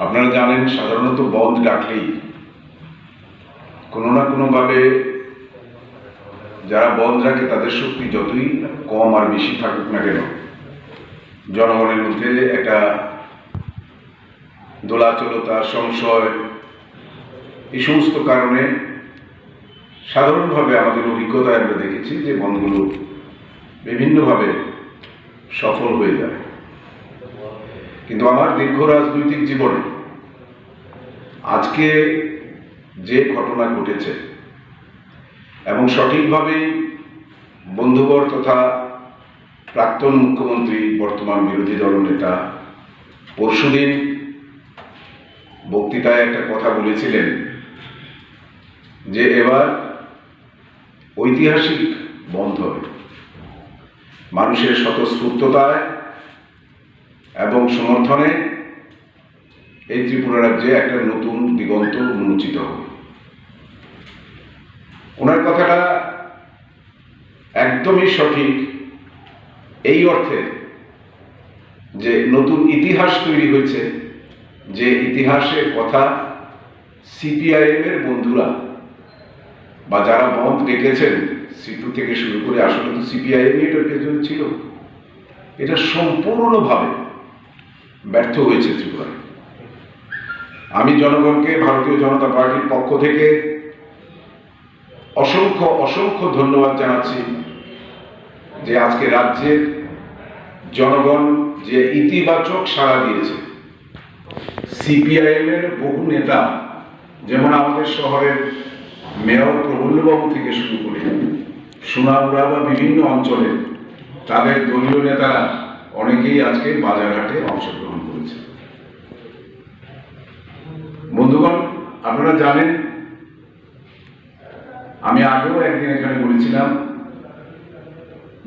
আপনারা জানেন সাধারণত বন্ধ ডাকলেই কোনো না কোনোভাবে যারা বন্ধ রাখে তাদের শক্তি যতই কম আর বেশি থাকুক না কেন, জনগণের মধ্যে একটা দোলাচলতা, সংশয়, এই সমস্ত কারণে সাধারণভাবে আমাদের অভিজ্ঞতায় আমরা দেখেছি যে বন্ধগুলো বিভিন্নভাবে সফল হয়ে যায়। কিন্তু আমার দীর্ঘ রাজনৈতিক জীবনে আজকে যে ঘটনা ঘটেছে এবং সঠিকভাবেই বন্ধুবর তথা প্রাক্তন মুখ্যমন্ত্রী, বর্তমান বিরোধী দলনেতা পরশুদিন বক্তৃতায় একটা কথা বলেছিলেন যে এবার ঐতিহাসিক বন্ধ হবে। মানুষের স্বতঃস্ফূর্ততায় এবং সমর্থনে এই ত্রিপুরা রাজ্যে একটা নতুন দিগন্ত উন্মোচিত হবে। ওনার কথাটা একদমই সঠিক এই অর্থে যে নতুন ইতিহাস তৈরি হয়েছে, যে ইতিহাসের কথা সিপিআইএম এর বন্ধুরা বা যারা বন্ধ ডেকেছেন সিটু থেকে শুরু করে, আসলে তো সিপিআইএম এটার পেছনে ছিল, এটা সম্পূর্ণভাবে ব্যর্থ হয়েছে ত্রিপুরায়। আমি জনগণকে ভারতীয় জনতা পার্টির পক্ষ থেকে অসংখ্য অসংখ্য ধন্যবাদ জানাচ্ছি যে আজকে রাজ্যের জনগণ যে ইতিবাচক সাড়া দিয়েছে। সিপিআইএম এর বহু নেতা, যেমন আমাদের শহরের মেয়র প্রফুল্লবাবু থেকে শুরু করে সোনামুড়া বা বিভিন্ন অঞ্চলে তাদের দলীয় নেতারা অনেকেই আজকে বাজারঘাটে অংশগ্রহণ করেছে। বন্ধুগণ, আপনারা জানেন আমি আগেও একদিন এখানে বলেছিলাম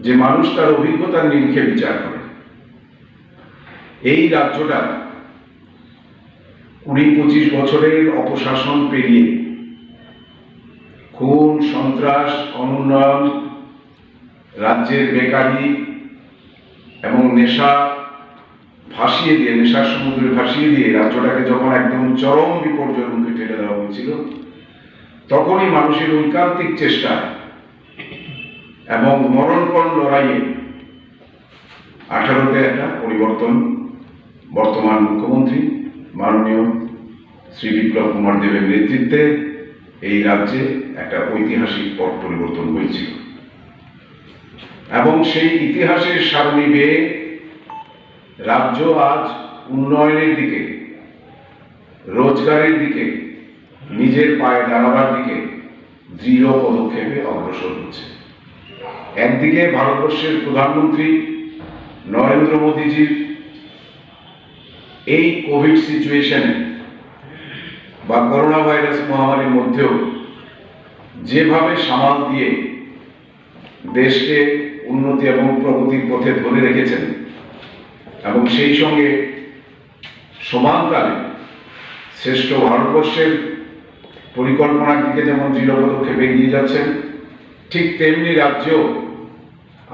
যে মানুষ তার অভিজ্ঞতার নিরিখে বিচার করে। এই রাজ্যটা 20-25 বছরের অপশাসন পেরিয়ে খুন, সন্ত্রাস, অনুন্নয়ন, রাজ্যের বেকারি এবং নেশা ভাসিয়ে দিয়ে, নেশার সমুদ্রে ভাসিয়ে দিয়ে রাজ্যটাকে যখন একদম চরম বিপর্যয়ের মুখে ঠেলে দেওয়া হয়েছিল, তখনই মানুষের ঐকান্তিক চেষ্টা এবং মরণপণ লড়াইয়ে 18তে একটা পরিবর্তন, বর্তমান মুখ্যমন্ত্রী মাননীয় শ্রী বিপ্লব কুমার দেবের নেতৃত্বে এই রাজ্যে একটা ঐতিহাসিক পথ পরিবর্তন হয়েছিল। এবং সেই ইতিহাসের সারণী বেয়ে রাজ্য আজ উন্নয়নের দিকে, রোজগারের দিকে, নিজের পায়ে দাঁড়াবার দিকে দৃঢ় পদক্ষেপে অগ্রসর হচ্ছে। একদিকে ভারতবর্ষের প্রধানমন্ত্রী নরেন্দ্র মোদীজির এই কোভিড সিচুয়েশনে বা করোনা ভাইরাস মহামারীর মধ্যেও যেভাবে সামাল দিয়ে দেশকে উন্নতি এবং প্রগতির পথে ধরে রেখেছেন এবং সেই সঙ্গে সমানতালে শ্রেষ্ঠ ভারতবর্ষের পরিকল্পনার দিকে যেমন দৃঢ় পদক্ষেপে এগিয়ে যাচ্ছেন, ঠিক তেমনি রাজ্যেও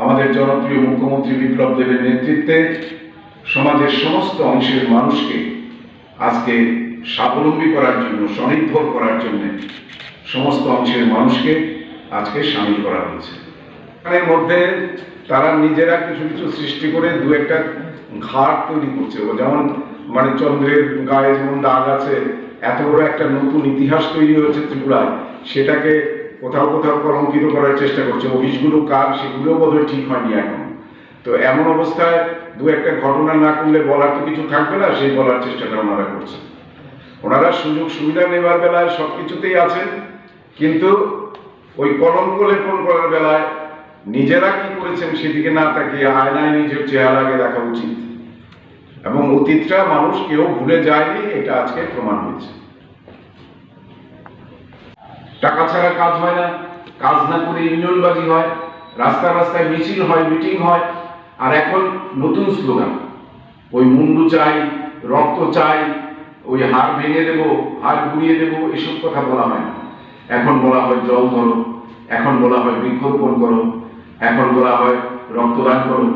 আমাদের জনপ্রিয় মুখ্যমন্ত্রী বিপ্লব দেবের নেতৃত্বে সমাজের সমস্ত অংশের মানুষকে আজকে স্বাবলম্বী করার জন্য, স্বনির্ভর করার জন্য সমস্ত অংশের মানুষকে আজকে সামিল করা হয়েছে। এর মধ্যে তারা নিজেরা কিছু কিছু সৃষ্টি করে দু একটা ঘাট তৈরি করছে, যেমন মানে চন্দ্রের গায়ে যেমন দাগ আছে, এত বড় একটা নতুন ইতিহাস তৈরি হয়েছে ত্রিপুরায়, সেটাকে কোথাও কোথাও কলঙ্কিত করার চেষ্টা করছে। অফিসগুলো কার সেগুলোও বোধহয় ঠিক হয়নি এখন। তো এমন অবস্থায় দু একটা ঘটনা না করলে বলার তো কিছু থাকবে না, সেই বলার চেষ্টাটা ওনারা করছেন। ওনারা সুযোগ সুবিধা নেবার বেলায় সব কিছুতেই আছেন, কিন্তু ওই কলঙ্ক লেপন করার বেলায় নিজেরা কি করেছেন সেদিকে না তাকিয়ে আয়নায় নিজের চেহারাকে দেখা উচিত। এবং অতীতটা মানুষ কেউ ভুলে যায়নি, এটা আজকে প্রমাণ হয়েছে। টাকা ছাড়া কাজ হয় না, কাজ না করে ইউনিয়নবাজি হয়, রাস্তায় রাস্তায় মিছিল হয়, মিটিং হয়। আর এখন নতুন স্লোগান, ওই মুন্ডু চাই, রক্ত চাই, ওই হাড় ভেঙে দেবো, হাড় গুড়িয়ে দেবো, এসব কথা বলা হয় না। এখন বলা হয় জল ধরো, এখন বলা হয় বৃক্ষরোপণ করো, এখন বলা হয় রক্তদান করো,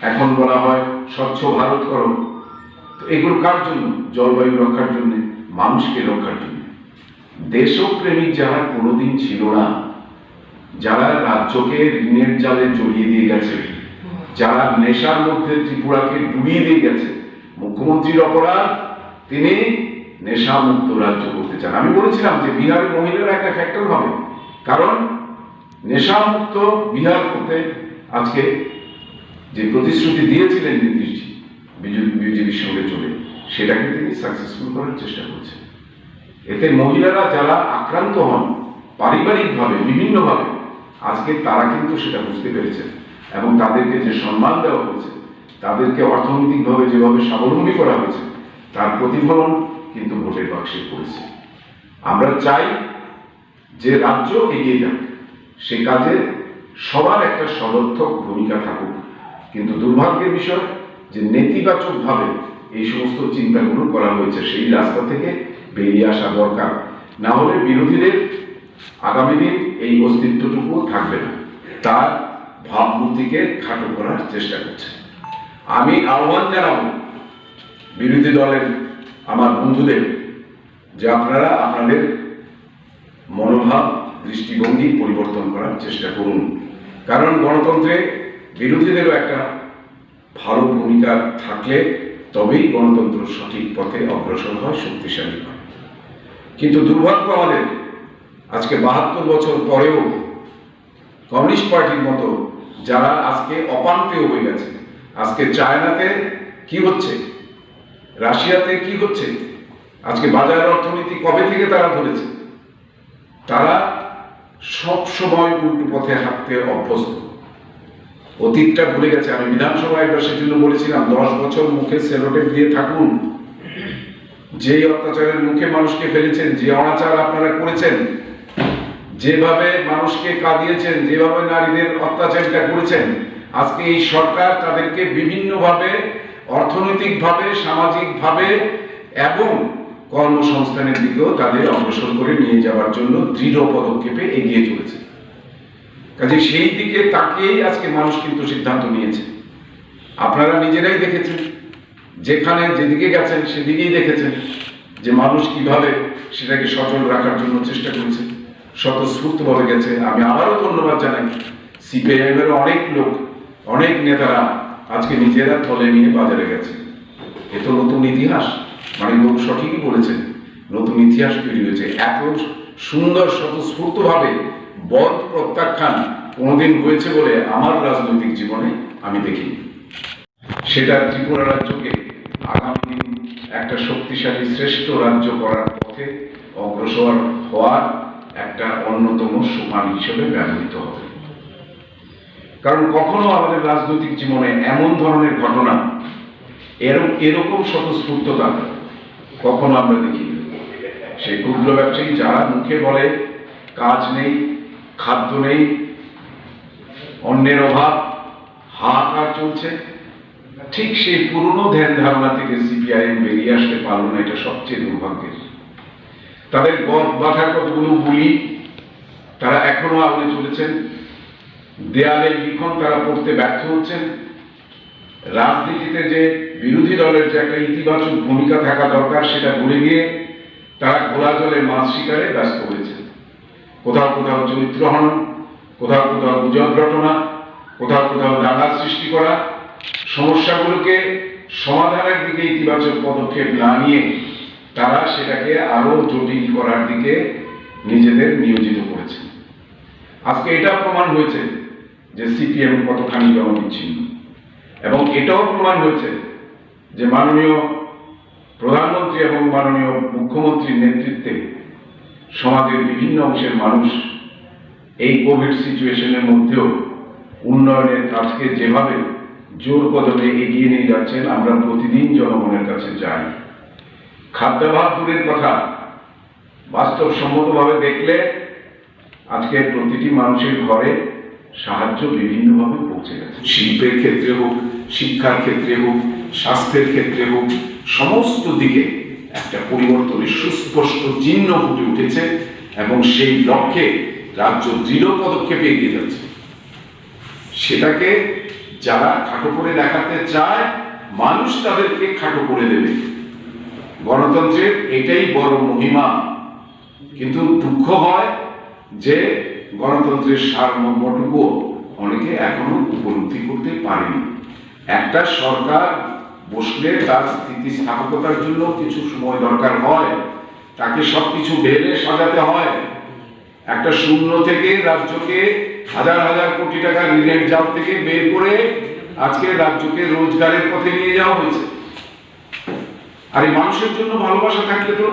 এখন বলা হয় স্বচ্ছ ভারত করো। তো এগুলো কার জন্য? জলবায়ু রক্ষার জন্য, মানুষকে রক্ষার জন্য। দেশপ্রেমিক যারা কোনোদিন ছিল না, যারা রাজ্যকে ঋণের জালে জড়িয়ে দিয়ে গেছে, যারা নেশার মধ্যে ত্রিপুরাকে ডুবিয়ে দিয়ে গেছে, মুখ্যমন্ত্রীর অপরাধ, তিনি নেশা মুক্ত রাজ্য করতে চান। আমি বলেছিলাম যে বিহারের মহিলারা একটা ফ্যাক্টর হবে, কারণ নেশা মুক্ত বিহার করতে আজকে যে প্রতিশ্রুতি দিয়েছিলেন নীতিশজি বিজেপির সঙ্গে চলে, সেটাকে তিনি সাকসেসফুল করার চেষ্টা করছেন। এতে মহিলারা যারা আক্রান্ত হন পারিবারিকভাবে বিভিন্নভাবে, আজকে তারা কিন্তু সেটা বুঝতে পেরেছেন এবং তাদেরকে যে সম্মান দেওয়া হয়েছে, তাদেরকে অর্থনৈতিকভাবে যেভাবে স্বাবলম্বী করা হয়েছে, তার প্রতিফলন কিন্তু ভোটের বাক্সে পড়েছে। আমরা চাই যে রাজ্য এগিয়ে যাক, সে কাজে সবার একটা সদর্থক ভূমিকা থাকুক, কিন্তু দুর্ভাগ্যের বিষয় যে নেতিবাচকভাবে এই সমস্ত চিন্তাগুলো করা হয়েছে, সেই রাস্তা থেকে বেরিয়ে আসা দরকার। না হলে বিরোধীদের আগামী দিন এই অস্তিত্বটুকু থাকবে না, তার ভাবমূর্তিকে খাটো করার চেষ্টা করছে। আমি আহ্বান জানাবো বিরোধী দলের আমার বন্ধুদের যে আপনারা আপনাদের মনোভাব দৃষ্টিভঙ্গি পরিবর্তন করার চেষ্টা করুন, কারণ গণতন্ত্রে বিরোধীদেরও একটা ভালো ভূমিকা থাকলে তবেই গণতন্ত্র সঠিক পথে অগ্রসর হয়, শক্তিশালী হয়। কিন্তু দুর্ভাগ্য আমাদের, আজকে 72 বছর পরেও কমিউনিস্ট পার্টির মতো যারা আজকে অপান্তেয় হয়ে গেছে, আজকে চায়নাতে কি হচ্ছে, রাশিয়াতে কি হচ্ছে, আজকে বাজার অর্থনীতি কবে থেকে তারা ধরেছে, তারা সব সময় উল্টো পথে হাঁটতে অভ্যস্ত, অতীতটা ভুলে গেছে। আমি বিধানসভায় সেজন্য বলেছিলাম 10 বছর মুখে সেলোটেপ দিয়ে থাকুন, যেই অত্যাচারের মুখে মানুষকে ফেলেছেন, যে অনাচার আপনারা করেছেন, যেভাবে মানুষকে কাঁদিয়েছেন, যেভাবে নারীদের অত্যাচারটা করেছেন, আজকে এই সরকার তাদেরকে বিভিন্নভাবে অর্থনৈতিকভাবে, সামাজিকভাবে এবং কর্মসংস্থানের দিকেও তাদের অগ্রসর করে নিয়ে যাওয়ার জন্য দৃঢ় পদক্ষেপে এগিয়ে চলেছে। কাজে সেই দিকে তাকিয়েই আজকে মানুষ কিন্তু সিদ্ধান্ত নিয়েছে। আপনারা নিজেরাই দেখেছেন, যেখানে যেদিকে গেছেন সেদিকেই দেখেছেন যে মানুষ কিভাবে সেটাকে সচল রাখার জন্য চেষ্টা করেছে, স্বতঃস্ফূর্তভাবে গেছে। আমি আবারও ধন্যবাদ জানাই সিপিআইএম এর অনেক লোক, অনেক নেতারা আজকে নিজেরা থলে নিয়ে বাজারে গেছে। এ তো নতুন ইতিহাস, মানিকবাবু সঠিকই বলেছেন, নতুন ইতিহাস তৈরি হয়েছে। এত সুন্দর স্বতঃস্ফূর্তভাবে বদ প্রত্যাখ্যান কোনোদিন হয়েছে বলে আমার রাজনৈতিক জীবনে আমি দেখিনি। সেটা ত্রিপুরা রাজ্যকে আগামী দিন একটা শক্তিশালী শ্রেষ্ঠ রাজ্য করার পথে অগ্রসর হওয়ার একটা অন্যতম সোপান হিসেবে ব্যবহৃত হবে। কারণ কখনো আমাদের রাজনৈতিক জীবনে এমন ধরনের ঘটনা, এরকম স্বতঃস্ফূর্ততা কখনো আমরা দেখিনি। সেই ক্ষুদ্র ব্যবসায়ী যারা মুখে বলে কাজ নেই, খাদ্য নেই, অন্যের অভাব, হাহাকার চলছে, ঠিক সেই পুরনো ধ্যান ধারণা থেকে সিপিআইএম বেরিয়ে আসতে পারল না। এটা সবচেয়ে দুর্ভাগ্যের। তাদের বাঁধা কতগুলো গুলি তারা এখনো আগুনে চলেছেন, দেয়ালে লিখন তারা পড়তে ব্যর্থ হচ্ছেন। রাজনীতিতে যে বিরোধী দলের যে একটা ইতিবাচক ভূমিকা থাকা দরকার, সেটা ভুলে গিয়ে তারা ঘোলা জলে মাছ শিকারে ব্যস্ত হয়েছে। কোথাও কোথাও চরিত্র হনন, কোথাও কোথাও গুজব রটনা, কোথাও কোথাও দাঙ্গা সৃষ্টি করা, সমস্যাগুলোকে সমাধানের দিকে ইতিবাচক পদক্ষেপ না নিয়ে তারা সেটাকে আরো জটিল করার দিকে নিজেদের নিয়োজিত করেছে। আজকে এটা প্রমাণ হয়েছে যে সিপিএম কতখানি জনবিচ্ছিন্ন, এবং এটাও প্রমাণ হয়েছে যে মাননীয় প্রধানমন্ত্রী এবং মাননীয় মুখ্যমন্ত্রীর নেতৃত্বে সমাজের বিভিন্ন অংশের মানুষ এই কোভিড সিচুয়েশনের মধ্যেও উন্নয়নের কাজকে যেভাবে জোর কদমে এগিয়ে নিয়ে যাচ্ছেন, আমরা প্রতিদিন জনগণের কাছে যাই। খাদ্যাভাব দূরের কথা, বাস্তবসম্মতভাবে দেখলে আজকে প্রতিটি মানুষের ঘরে সাহায্য বিভিন্নভাবে পৌঁছে গেছে। শিল্পের ক্ষেত্রে হোক, শিক্ষার ক্ষেত্রে হোক, স্বাস্থ্যের ক্ষেত্রে হোক, সমস্ত দিকে একটা পরিবর্তনের সুস্পষ্ট চিহ্ন ফুটে উঠেছে এবং সেই লক্ষ্যে রাজ্য দৃঢ় পদক্ষেপে এগিয়ে যাচ্ছে। সেটাকে যারা খাটো করে দেখাতে চায়, মানুষ তাদেরকে খাটো করে দেবে। গণতন্ত্রের এটাই বড় মহিমা। কিন্তু দুঃখ হয় যে গণতন্ত্রের সারমর্মটুকু অনেকে এখনো উপলব্ধি করতে পারেনি। একটা সরকার বসলে তার স্থিতিস্থাপকতার জন্য কিছু সময় দরকার হয়, তাকে সবকিছু ঢেলে সাজাতে হয়। একটা শূন্য থেকে রাজ্যকে হাজার হাজার কোটি টাকা ঋণের জাল থেকে বের করে আজকে রাজ্যকে রোজগারের পথে নিয়ে যাওয়া হয়েছে। আর এই মানুষের জন্য ভালোবাসা থাকলে তো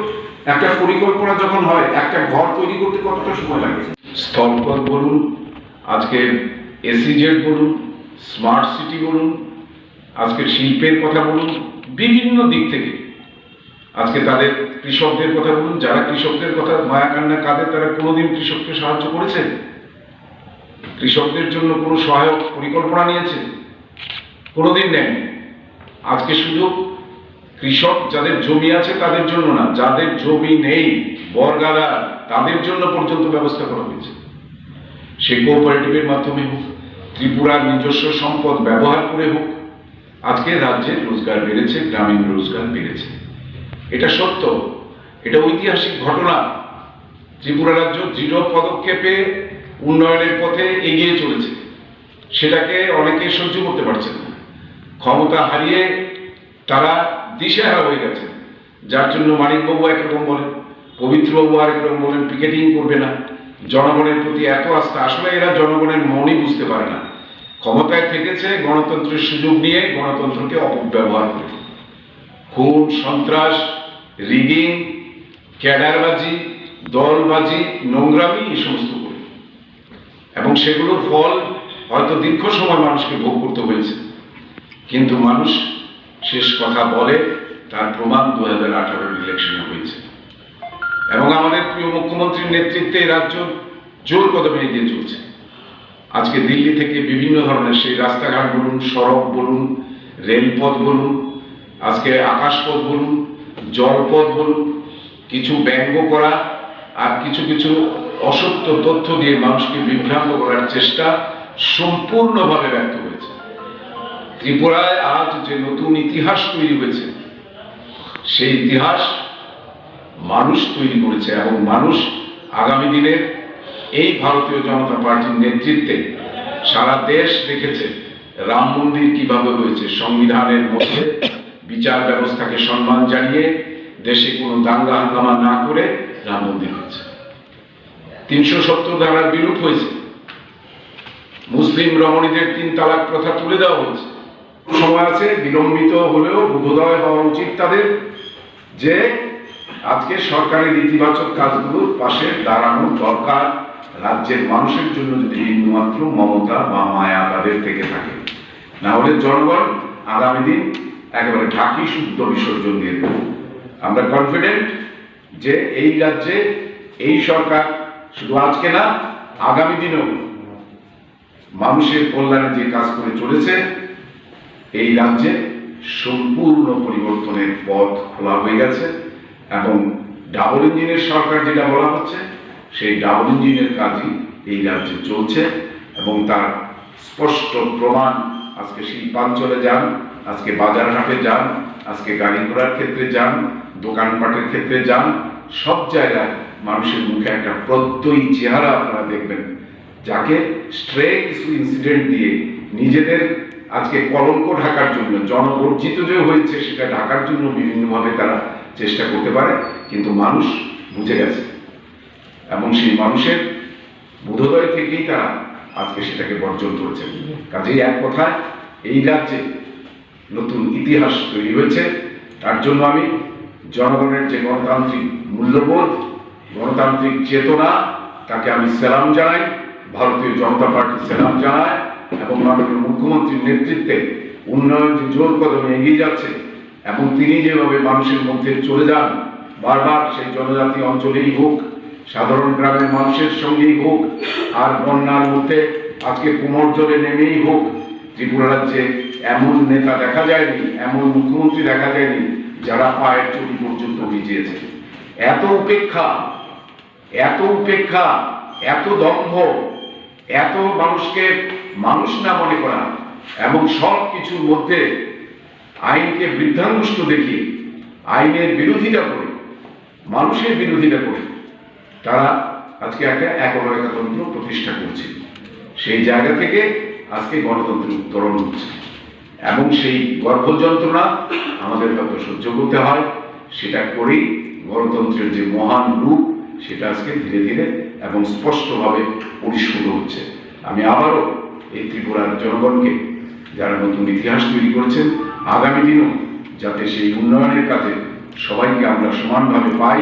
একটা পরিকল্পনা যখন হয়, একটা ঘর তৈরি করতে কতটা সময় লাগে। স্থলপথ বলুন, আজকে এসিজেড বলুন, স্মার্ট সিটি বলুন, আজকে শিল্পের কথা বলুন, বিভিন্ন দিক থেকে আজকে তাদের কৃষকদের কথা বলুন, যারা কৃষকদের কথা মায়া কান্না কাঁদে, তারা কোনোদিন কৃষককে সাহায্য করেছে? কৃষকদের জন্য কোনো সহায়ক পরিকল্পনা নিয়েছে? কোনোদিন নেই। আজকে শুধু কৃষক যাদের জমি আছে তাদের জন্য না, যাদের জমি নেই বর্গাদা তাদের জন্য পর্যন্ত ব্যবস্থা করা হয়েছে। সে কোঅপারেটিভের মাধ্যমে হোক, ত্রিপুরার নিজস্ব সম্পদ ব্যবহার করে হোক, আজকে রাজ্যের রোজগার বেড়েছে, গ্রামীণ রোজগার বেড়েছে। এটা সত্য, এটা ঐতিহাসিক ঘটনা। ত্রিপুরা রাজ্য দৃঢ় পদক্ষেপে উন্নয়নের পথে এগিয়ে চলেছে। সেটাকে অনেকে সহ্য করতে পারছেন না। ক্ষমতা হারিয়ে তারা দিশেহারা হয়ে গেছে, যার জন্য মানিকবাবু একরকম বলেন, পবিত্রবাবু আরেকরকম বলেন, পিকেটিং করবে না। জনগণের প্রতি এত আস্থা, আসলে এরা জনগণের মনই বুঝতে পারে না। ক্ষমতায় থেকেছে গণতন্ত্রের সুযোগ নিয়ে, গণতন্ত্রকে অপব্যবহার করে খুন, সন্ত্রাস, রিগিং, ক্যাডারবাজি, দলবাজি, নোংরামি, এই সমস্ত করে, এবং সেগুলোর ফল হয়তো দীর্ঘ সময় মানুষকে ভোগ করতে হয়েছে। কিন্তু মানুষ শেষ কথা বলে, তার প্রমাণ 2018 ইলেকশনে হয়েছে। এবং আমাদের প্রিয় মুখ্যমন্ত্রীর নেতৃত্বে রাজ্য জোর কদমে এগিয়ে চলছে। আজকে দিল্লি থেকে বিভিন্ন ধরনের সেই রাস্তাঘাট বলুন, সড়ক বলুন, রেলপথ বলুন, আজকে আকাশপথ বলুন, জলপথ বলুন, কিছু ব্যঙ্গ করা আর কিছু কিছু অসত্য তথ্য দিয়ে মানুষকে বিভ্রান্ত করার চেষ্টা সম্পূর্ণভাবে ব্যর্থ হয়েছে। ত্রিপুরায় আজ যে নতুন ইতিহাস তৈরি হয়েছে, সেই ইতিহাস মানুষ তৈরি করেছে, এবং মানুষ আগামী দিনের এই ভারতীয় জনতা পার্টির নেতৃত্বে সারা দেশ দেখেছে রাম মন্দির কিভাবে হয়েছে। সংবিধানের মধ্যে বিচার ব্যবস্থাকে সম্মান জানিয়ে দেশে কোনো দাঙ্গা হাঙ্গামা না করে রাম মন্দির হয়েছে। 370 ধারার বিলুপ হয়েছে। মুসলিম রমণীদের 3 তালাক প্রথা তুলে দেওয়া হয়েছে। সময় আছে, বিলম্বিত হলেও বোধোদয় হওয়া উচিত তাদের যে আজকে সরকারের ইতিবাচক কাজগুলোর পাশে দাঁড়ানো দরকার। রাজ্যের মানুষের জন্য যদি বিন্দুমাত্র মমতা বা মায়া তাদের থেকে থাকে, না হলে জনগণ আগামী দিন একেবারে ঢাকি শুদ্ধ বিসর্জন দিয়ে দেবে। আমরা কনফিডেন্ট যে এই রাজ্যে এই সরকার শুধু আজকে না, আগামী দিনেও মানুষের কল্যাণে যে কাজ করে চলেছে, এই রাজ্যে সম্পূর্ণ পরিবর্তনের পথ খোলা হয়ে গেছে। এবং ডাবল ইঞ্জিনের সরকার যেটা বলা হচ্ছে, সেই ডাবল ইঞ্জিনের কাজই এই রাজ্যে চলছে, এবং তার স্পষ্ট প্রমাণ আজকে শিল্পাঞ্চলে যান, আজকে বাজারঘাটে যান, আজকে গাড়ি ঘোড়ার ক্ষেত্রে যান, দোকানপাটের ক্ষেত্রে যান, সব জায়গায় মানুষের মুখে একটা প্রত্যয়ী চেহারা আপনারা দেখবেন, যাকে স্ট্রে কিছু ইনসিডেন্ট দিয়ে নিজেদের আজকে কলঙ্ক ঢাকার জন্য, জনবর্জিত যে হয়েছে সেটা ঢাকার জন্য বিভিন্নভাবে তারা চেষ্টা করতে পারে। কিন্তু মানুষ বুঝে গেছে, এবং সেই মানুষের বোধোদয় থেকেই তারা আজকে সেটাকে বর্জন করেছে। কাজেই এক কথায় এই রাজ্যে নতুন ইতিহাস তৈরি হয়েছে। তার জন্য আমি জনগণের যে গণতান্ত্রিক মূল্যবোধ, গণতান্ত্রিক চেতনা, তাকে আমি সেলাম জানাই, ভারতীয় জনতা পার্টি সেলাম জানায়, এবং মাননীয় মুখ্যমন্ত্রীর নেতৃত্বে উন্নয়ন যে জোর কদমে এগিয়ে যাচ্ছে, এবং তিনি যেভাবে মানুষের মধ্যে চলে যান বারবার, সেই জনজাতি অঞ্চলেই হোক, সাধারণ গ্রামের মানুষের সঙ্গেই হোক, আর বন্যার মধ্যে আজকে কোমর জলে নেমেই হোক, ত্রিপুরা রাজ্যে এমন নেতা দেখা যায়নি, এমন মুখ্যমন্ত্রী দেখা যায়নি যারা পায়ের চটি পর্যন্ত ভিজিয়েছে। এত উপেক্ষা, এত উপেক্ষা, এত দম্ভ, এত মানুষকে মানুষ না মনে করা, এবং সব কিছুর মধ্যে আইনকে বৃদ্ধাঙ্গুষ্ঠ দেখিয়ে, আইনের বিরোধিতা করে, মানুষের বিরোধিতা করে তারা আজকে একটা একতন্ত্র প্রতিষ্ঠা করছে। সেই জায়গা থেকে আজকে গণতন্ত্রের উত্তরণ হচ্ছে এবং সেই গর্ভযন্ত্রণা আমাদের হয়তো সহ্য করতে হয়। সেটা করেই গণতন্ত্রের যে মহান রূপ সেটা আজকে ধীরে ধীরে এবং স্পষ্টভাবে পরিস্ফুট হচ্ছে। আমি আবারও এই ত্রিপুরার জনগণকে, যারা নতুন ইতিহাস তৈরি করেছেন, আগামী দিনেও যাতে সেই উন্নয়নের কাজে সবাইকে আমরা সমানভাবে পাই